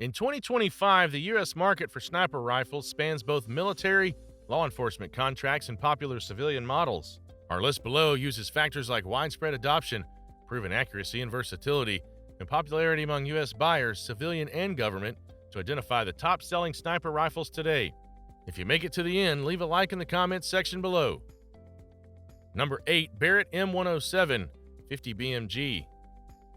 In 2025, the U.S. market for sniper rifles spans both military, law enforcement contracts, and popular civilian models. Our list below uses factors like widespread adoption, proven accuracy and versatility, and popularity among U.S. buyers, civilian and government, to identify the top-selling sniper rifles today. If you make it to the end, leave a like in the comments section below. Number 8. Barrett M107 50 BMG.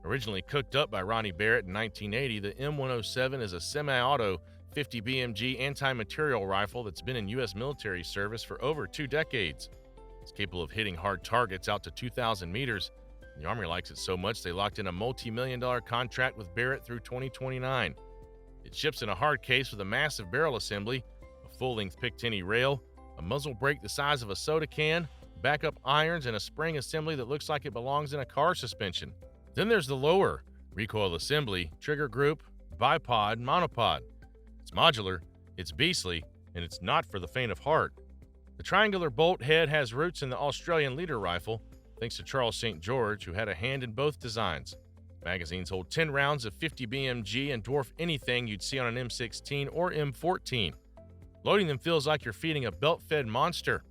Originally cooked up by Ronnie Barrett in 1980, the M107 is a semi-auto 50 BMG anti-material rifle that's been in U.S. military service for over 2 decades. It's capable of hitting hard targets out to 2,000 meters. The Army likes it so much they locked in a multi-million-dollar contract with Barrett through 2029. It ships in a hard case with a massive barrel assembly, a full-length Picatinny rail, a muzzle brake the size of a soda can, backup irons, and a spring assembly that looks like it belongs in a car suspension. Then there's the lower recoil assembly, trigger group, bipod, monopod. It's modular, it's beastly, and it's not for the faint of heart. The triangular bolt head has roots in the Australian leader rifle, thanks to Charles St. George, who had a hand in both designs. Magazines hold 10 rounds of 50 BMG and dwarf anything you'd see on an M16 or M14. Loading them feels like you're feeding a belt-fed monster.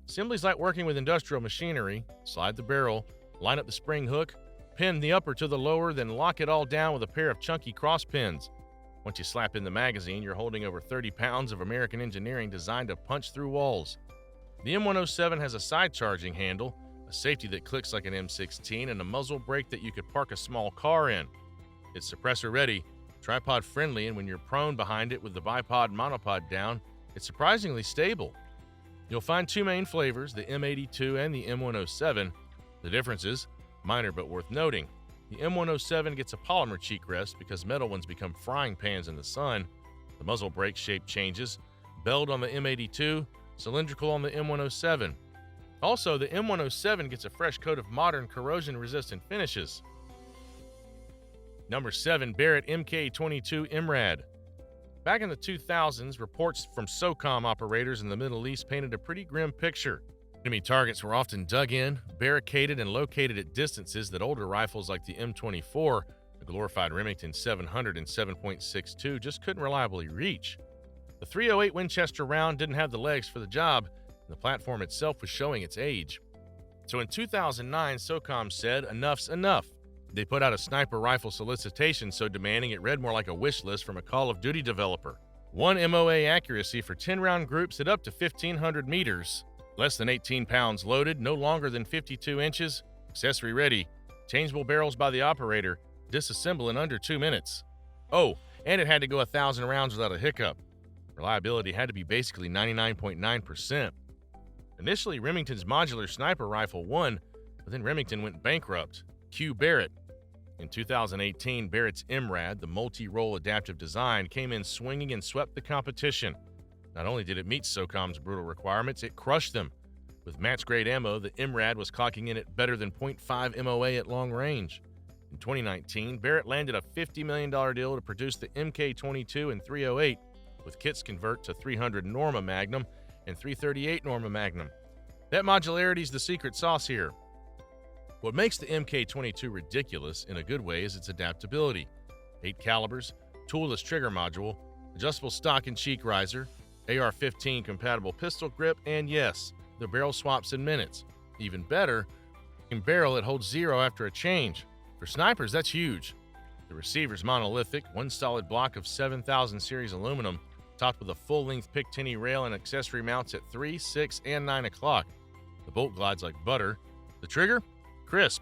Assembly's like working with industrial machinery. Slide the barrel, line up the spring hook, pin the upper to the lower, then lock it all down with a pair of chunky cross pins. Once you slap in the magazine, you're holding over 30 pounds of American engineering designed to punch through walls. The M107 has a side-charging handle, a safety that clicks like an M16, and a muzzle brake that you could park a small car in. It's suppressor-ready, tripod-friendly, and when you're prone behind it with the bipod monopod down, it's surprisingly stable. You'll find 2 main flavors, the M82 and the M107. The differences, minor but worth noting. The M107 gets a polymer cheek rest because metal ones become frying pans in the sun. The muzzle brake shape changes, belled on the M82, cylindrical on the M107. Also, the M107 gets a fresh coat of modern corrosion-resistant finishes. Number 7. Barrett Mk22 MRAD. Back in the 2000s, reports from SOCOM operators in the Middle East painted a pretty grim picture. Enemy targets were often dug in, barricaded, and located at distances that older rifles like the M24, the glorified Remington 700 and 7.62, just couldn't reliably reach. The .308 Winchester round didn't have the legs for the job, and the platform itself was showing its age. So in 2009, SOCOM said, enough's enough. They put out a sniper rifle solicitation so demanding it read more like a wish list from a Call of Duty developer. 1 MOA accuracy for 10-round groups at up to 1,500 meters. Less than 18 pounds loaded, no longer than 52 inches, accessory ready, changeable barrels by the operator, disassemble in under 2 minutes. Oh, and it had to go 1,000 rounds without a hiccup. Reliability had to be basically 99.9%. Initially, Remington's modular sniper rifle won, but then Remington went bankrupt. Cue Barrett. In 2018, Barrett's MRAD, the multi-role adaptive design, came in swinging and swept the competition. Not only did it meet SOCOM's brutal requirements, it crushed them. With match-grade ammo, the MRAD was clocking in at better than .5 MOA at long range. In 2019, Barrett landed a $50 million deal to produce the Mk22 and 308, with kits convert to 300 Norma Magnum and 338 Norma Magnum. That modularity is the secret sauce here. What makes the Mk22 ridiculous in a good way is its adaptability. 8 calibers, toolless trigger module, adjustable stock and cheek riser, AR-15 compatible pistol grip, and yes, the barrel swaps in minutes. Even better, in barrel it holds 0 after a change. For snipers, that's huge. The receiver's monolithic, one solid block of 7000 series aluminum, topped with a full-length Picatinny rail and accessory mounts at 3, 6, and 9 o'clock. The bolt glides like butter. The trigger? Crisp.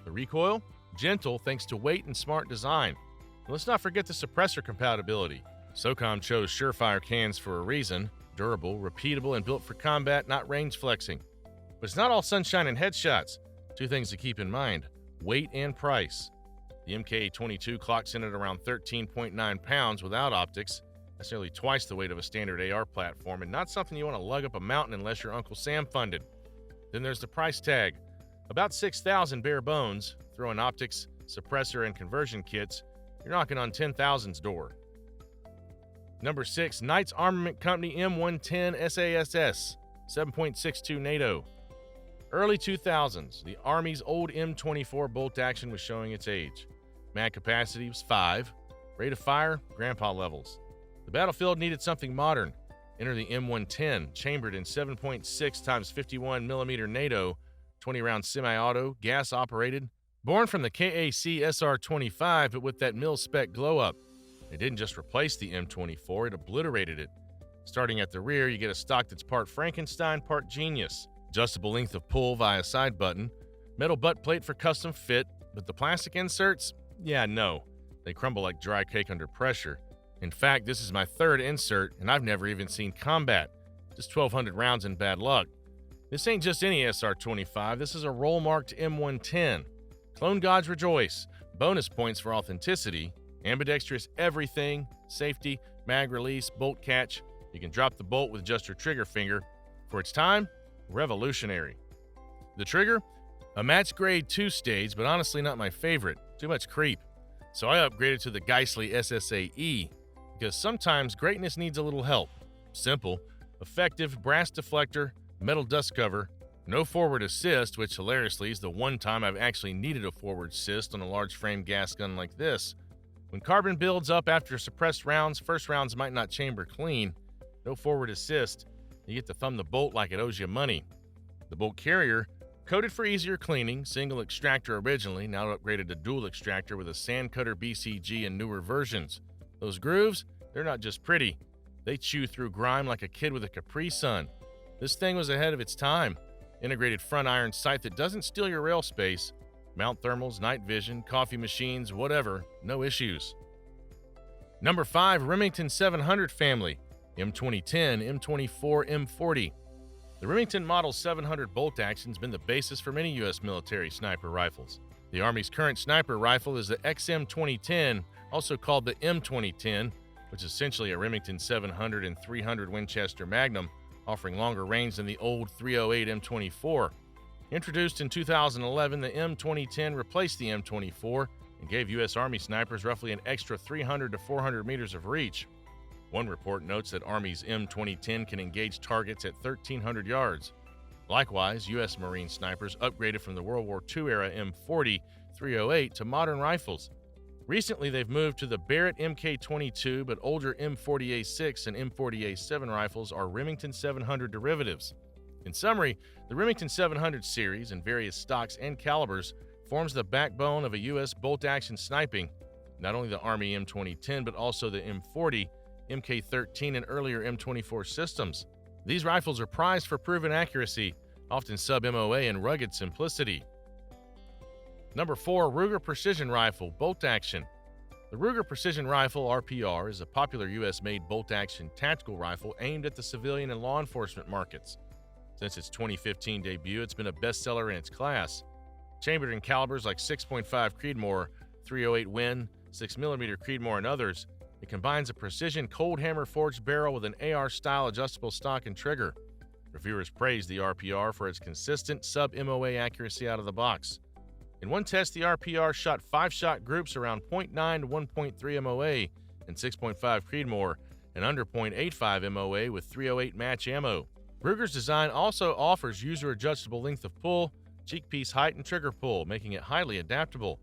The recoil? Gentle thanks to weight and smart design. And let's not forget the suppressor compatibility. SOCOM chose Surefire cans for a reason. Durable, repeatable, and built for combat, not range flexing. But it's not all sunshine and headshots. 2 things to keep in mind: weight and price. The Mk22 clocks in at around 13.9 pounds without optics. That's nearly twice the weight of a standard AR platform, and not something you want to lug up a mountain unless you're Uncle Sam funded. Then there's the price tag. About $6,000 bare bones. Throw in optics, suppressor, and conversion kits, you're knocking on 10,000's door. Number 6. Knight's Armament Company M110 SASS 7.62 NATO. Early 2000s, the Army's old M24 bolt action was showing its age. Mag capacity was 5. Rate of fire, grandpa levels. The battlefield needed something modern. Enter the M110, chambered in 7.6 times 51 millimeter NATO, 20-round semi-auto, gas-operated. Born from the KAC SR25, but with that mil-spec glow-up. It didn't just replace the M24, it obliterated it. Starting at the rear, you get a stock that's part Frankenstein, part genius. Adjustable length of pull via side button. Metal butt plate for custom fit, but the plastic inserts? Yeah, no. They crumble like dry cake under pressure. In fact, this is my third insert, and I've never even seen combat. Just 1,200 rounds in bad luck. This ain't just any SR25, this is a roll-marked M110. Clone gods rejoice. Bonus points for authenticity. Ambidextrous everything. Safety, mag release, bolt catch. You can drop the bolt with just your trigger finger. For its time, revolutionary. The trigger? A match grade 2 stage, but honestly not my favorite. Too much creep. So I upgraded to the Geissele SSAE, because sometimes greatness needs a little help. Simple, effective brass deflector, metal dust cover, no forward assist, which hilariously is the one time I've actually needed a forward assist on a large frame gas gun like this. When carbon builds up after suppressed rounds, first rounds might not chamber clean. No forward assist. You get to thumb the bolt like it owes you money. The bolt carrier, coated for easier cleaning, single extractor originally, now upgraded to dual extractor with a sand cutter BCG and newer versions. Those grooves, they're not just pretty. They chew through grime like a kid with a Capri Sun. This thing was ahead of its time. Integrated front iron sight that doesn't steal your rail space. Mount thermals, night vision, coffee machines, whatever, no issues. Number 5, Remington 700 family. M2010, M24, M40. The Remington Model 700 bolt action's been the basis for many U.S. military sniper rifles. The Army's current sniper rifle is the XM2010, also called the M2010, which is essentially a Remington 700 and 300 Winchester Magnum, offering longer range than the old 308 M24. Introduced in 2011, the M2010 replaced the M24 and gave U.S. Army snipers roughly an extra 300 to 400 meters of reach. One report notes that Army's M2010 can engage targets at 1,300 yards. Likewise, U.S. Marine snipers upgraded from the World War II era M40 308 to modern rifles. Recently, they've moved to the Barrett Mk22, but older M40 A6 and M40 A7 rifles are Remington 700 derivatives. In summary, the Remington 700 series in various stocks and calibers forms the backbone of a U.S. bolt-action sniping, not only the Army M2010, but also the M40, Mk13, and earlier M24 systems. These rifles are prized for proven accuracy, often sub-MOA and rugged simplicity. Number 4, Ruger Precision Rifle, Bolt Action. The Ruger Precision Rifle, RPR, is a popular U.S.-made bolt-action tactical rifle aimed at the civilian and law enforcement markets. Since its 2015 debut, it's been a bestseller in its class. Chambered in calibers like 6.5 Creedmoor, 308 Win, 6mm Creedmoor, and others, it combines a precision cold hammer forged barrel with an AR-style adjustable stock and trigger. Reviewers praised the RPR for its consistent sub-MOA accuracy out of the box. In one test, the RPR shot 5-shot groups around 0.9 to 1.3 MOA and 6.5 Creedmoor, and under 0.85 MOA with 308 match ammo. Ruger's design also offers user-adjustable length of pull, cheek piece height, and trigger pull, making it highly adaptable.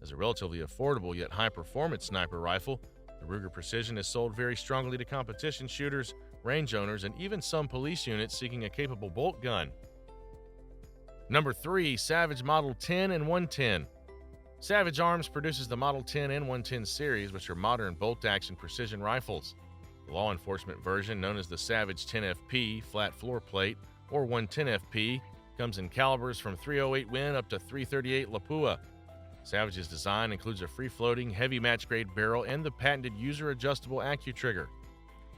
As a relatively affordable yet high-performance sniper rifle, the Ruger Precision is sold very strongly to competition shooters, range owners, and even some police units seeking a capable bolt gun. Number 3, Savage Model 10 and 110. Savage Arms produces the Model 10 and 110 series, which are modern bolt-action precision rifles. The law enforcement version, known as the Savage 10FP flat floor plate or 110FP, comes in calibers from 308 Win up to 338 Lapua. Savage's design includes a free-floating, heavy match-grade barrel and the patented user-adjustable AccuTrigger.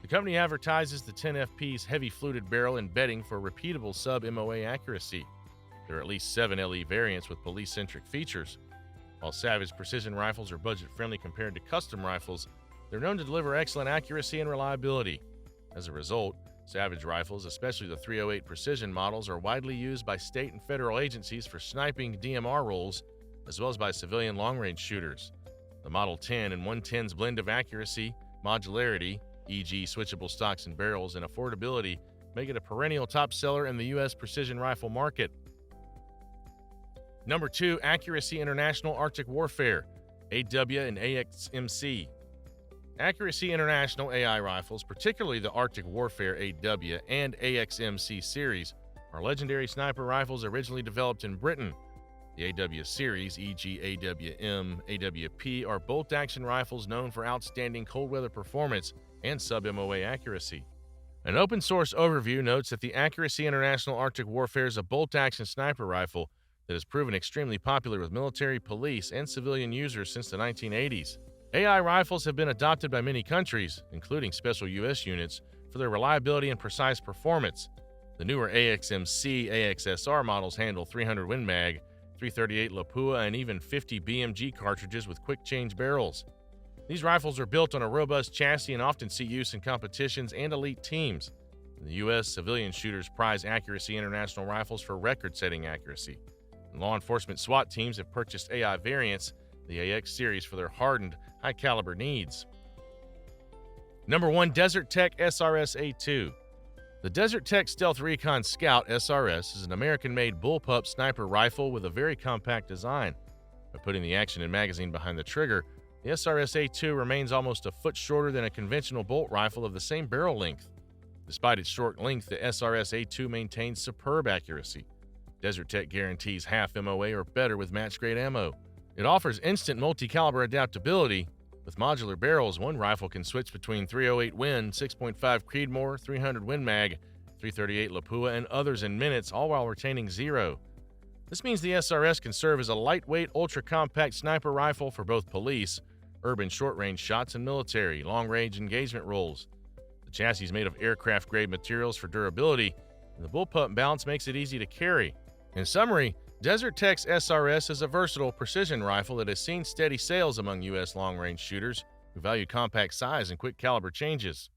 The company advertises the 10FP's heavy fluted barrel and bedding for repeatable sub-MOA accuracy. There are at least 7 LE variants with police-centric features. While Savage precision rifles are budget-friendly compared to custom rifles, they're known to deliver excellent accuracy and reliability. As a result, Savage rifles, especially the 308 precision models, are widely used by state and federal agencies for sniping DMR roles, as well as by civilian long-range shooters. The Model 10 and 110's blend of accuracy, modularity, e.g. switchable stocks and barrels, and affordability make it a perennial top seller in the U.S. precision rifle market. Number 2, Accuracy International Arctic Warfare, AW and AXMC. Accuracy International AI rifles, particularly the Arctic Warfare AW and AXMC series, are legendary sniper rifles originally developed in Britain. The AW series, e.g. AWM, AWP, are bolt-action rifles known for outstanding cold weather performance and sub-MOA accuracy. An open-source overview notes that the Accuracy International Arctic Warfare is a bolt-action sniper rifle that has proven extremely popular with military, police, and civilian users since the 1980s. AI rifles have been adopted by many countries, including special U.S. units, for their reliability and precise performance. The newer AXMC, AXSR models handle 300 Win Mag, 338 Lapua, and even 50 BMG cartridges with quick-change barrels. These rifles are built on a robust chassis and often see use in competitions and elite teams. In the U.S., civilian shooters prize Accuracy International rifles for record-setting accuracy. And law enforcement SWAT teams have purchased AI variants, the AX series, for their hardened, high-caliber needs. Number 1. Desert Tech SRS A2. The Desert Tech Stealth Recon Scout SRS is an American-made bullpup sniper rifle with a very compact design. By putting the action and magazine behind the trigger, the SRS A2 remains almost a foot shorter than a conventional bolt rifle of the same barrel length. Despite its short length, the SRS A2 maintains superb accuracy. Desert Tech guarantees half MOA or better with match-grade ammo. It offers instant multi-caliber adaptability. With modular barrels, one rifle can switch between 308 Win, 6.5 Creedmoor, 300 Win Mag, 338 Lapua, and others in minutes, all while retaining zero. This means the SRS can serve as a lightweight, ultra-compact sniper rifle for both police, urban short-range shots, and military, long-range engagement roles. The chassis is made of aircraft-grade materials for durability, and the bullpup balance makes it easy to carry. In summary, Desert Tech's SRS is a versatile precision rifle that has seen steady sales among U.S. long-range shooters who value compact size and quick caliber changes.